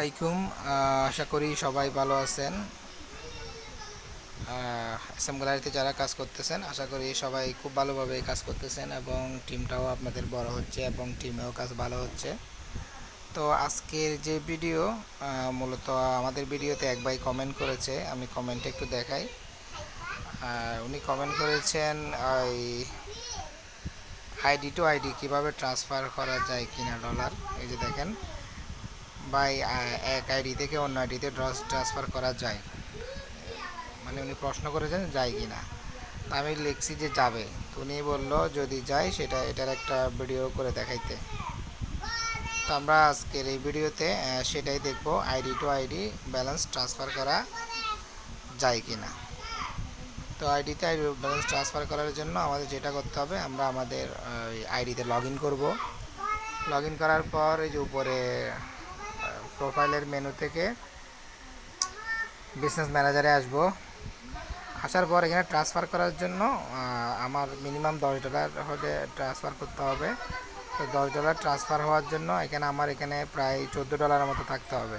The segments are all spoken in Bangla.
আলাইকুম। আশা করি সবাই ভালো আছেন। এসএম গ্যালারিতে যারা কাজ করতেছেন আশা করি সবাই খুব ভালোভাবে কাজ করতেছেন এবং টিমটাও আপনাদের বড় হচ্ছে এবং টিমেও কাজ ভালো হচ্ছে। তো আজকের যে ভিডিও মূলত আমাদের ভিডিওতে এক ভাই কমেন্ট করেছে, আমি কমেন্টে একটু দেখাই। উনি কমেন্ট করেছেন ওই আইডি টু আইডি কীভাবে ট্রান্সফার করা যায় কিনা ডলার। এই যে দেখেন ভাই, এক আইডি থেকে অন্য আইডিতে ট্রান্সফার করা যায়, মানে উনি প্রশ্ন করেছেন যায় কি না। আমি লিখছি যে যাবে, তো উনি বললো যদি যায় এটার একটা ভিডিও করে দেখাইতে। তো আমরা আজকের এই ভিডিওতে সেটাই দেখব, ID to ID balance transfer করা যায় কি না। তো আইডিতে আইডি ব্যালেন্স ট্রান্সফার করার জন্য আমাদের যেটা করতে হবে, আমরা আমাদের আইডিতে লগ ইন করবো। লগ ইন করার পর এই যে উপরে প্রোফাইলের মেনু থেকে বিজনেস ম্যানেজারে আসবো। আসার পর এখানে ট্রান্সফার করার জন্য আমার মিনিমাম $10 হলে ট্রান্সফার করতে হবে। তো $10 ট্রান্সফার হওয়ার জন্য আমার এখানে প্রায় $14 মতো থাকতে হবে।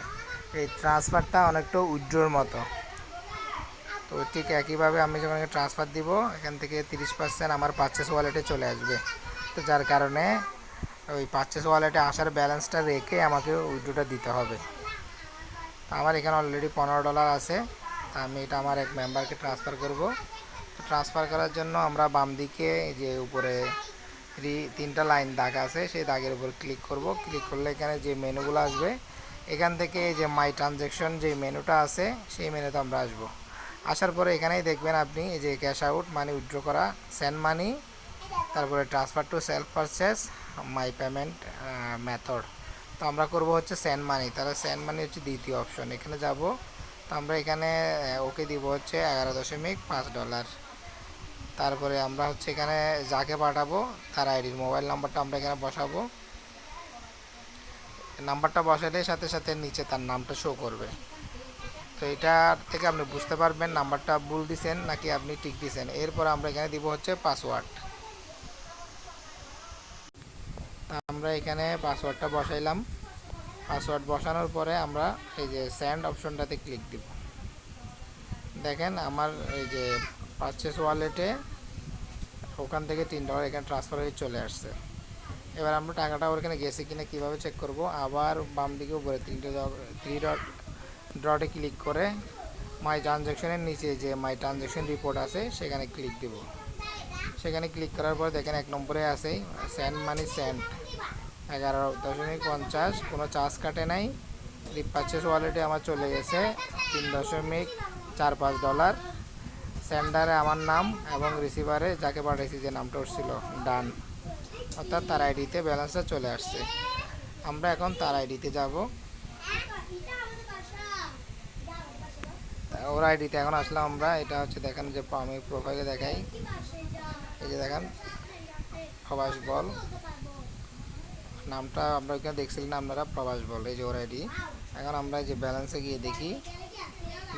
এই ট্রান্সফারটা অনেকটা উইথড্রোর মতো। তো ঠিক একইভাবে আমি যখন ট্রান্সফার দিব, এখান থেকে 30% আমার পারচেস ওয়ালেটে চলে আসবে। তো যার কারণে ওই পারচেস ওয়ালেটে আসার ব্যালেন্সটা রেখে আমাকে উইথড্রোটা দিতে হবে। আমার এখানে অলরেডি $15 আছে। তা আমি এটা আমার এক মেম্বারকে ট্রান্সফার করব। তো ট্রান্সফার করার জন্য আমরা বাম দিকে যে উপরে তিনটা লাইন দাগ আছে, সেই দাগের উপর ক্লিক করব। ক্লিক করলে এখানে যে মেনুগুলো আসবে, এখান থেকে যে মাই ট্রানজ্যাকশন যে মেনুটা আছে সেই মেনুতে আমরা আসব। আসার পরে এখানেই দেখবেন আপনি এই যে ক্যাশ আউট মানি, উইথড্র করা, সেন্ড মানি, তারপরে transfer to self purchase, my payment method. তো আমরা করব হচ্ছে সেন্ড মানি। তাহলে সেন্ড মানি হচ্ছে দ্বিতীয় অপশন, এখানে যাব। তো আমরা এখানে ওকে দিব হচ্ছে $11.5। তারপরে আমরা হচ্ছে এখানে যাকে পাঠাবো তার আইডির মোবাইল নাম্বারটা আমরা এখানে বসাবো। নাম্বারটা বসালে সাথে সাথে নিচে তার নামটা শো করবে। তো এটা থেকে আপনি বুঝতে পারবেন নাম্বারটা ভুল দিছেন নাকি আপনি ঠিক দিছেন। এরপর আমরা এখানে দিব হচ্ছে পাসওয়ার্ড। তা আমরা এখানে পাসওয়ার্ডটা বসাইলাম। পাসওয়ার্ড বসানোর পরে আমরা এই যে সেন্ড অপশনটাতে ক্লিক দিব। দেখেন আমার এই যে পারচেস ওয়ালেটে ওখান থেকে $3 এখানে ট্রান্সফার হয়ে চলে আসছে। এবার আমরা টাকাটা ওখানে গেছে কিনা কীভাবে চেক করব, আবার বাম দিকে উপরে থ্রি ডটে ক্লিক করে মাই ট্রানজ্যাকশনের নিচে যে মাই ট্রানজ্যাকশন রিপোর্ট আছে সেখানে ক্লিক দেব। সেখানে ক্লিক করার পর দেখেন 1 নম্বরে আছে সেন্ড মানি সেন্ড 11.50, কোনো চার্জ কাটে নাই। পারচেস ওয়ালেটে আমার চলে গেছে $3.45। সেন্ডারে আমার নাম এবং রিসিভারে যাকে পাঠাইছি যে নামটা উঠছিল ডান, অর্থাৎ তার আইডিতে ব্যালেন্সটা চলে আসছে। আমরা এখন তার আইডিতে যাব। ওর আইডিতে এখন আসলাম আমরা। এটা হচ্ছে দেখেন যে আমি প্রোফাইলে দেখাই, এই যে দেখেন প্রবাস বল নামটা আমরা ওইখানে দেখছিলেন আপনারা, প্রবাস বল, এই যে ওর আইডি। এখন আমরা যে ব্যালেন্সে গিয়ে দেখি,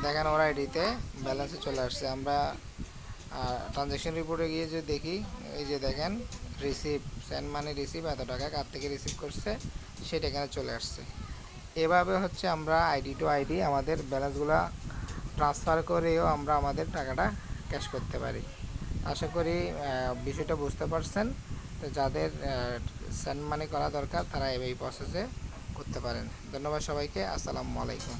দেখেন ওর আইডিতে ব্যালেন্সে চলে আসছে। আমরা ট্রানজ্যাকশন রিপোর্টে গিয়ে যে দেখি, এই যে দেখেন রিসিভ, সেন্ড মানি রিসিভ, এত টাকা কার থেকে রিসিভ করছে সেটা এখানে চলে আসছে। এভাবে হচ্ছে আমরা আইডি টু আইডি আমাদের ব্যালেন্সগুলো ট্রান্সফার করেও আমরা আমাদের টাকাটা ক্যাশ করতে পারি। আশা করি বিষয়টা বুঝতে পারছেন। তো যাদের সেন্ড মানি করা দরকার তারা এই প্রসেসে করতে পারেন। ধন্যবাদ সবাইকে। আসসালামু আলাইকুম।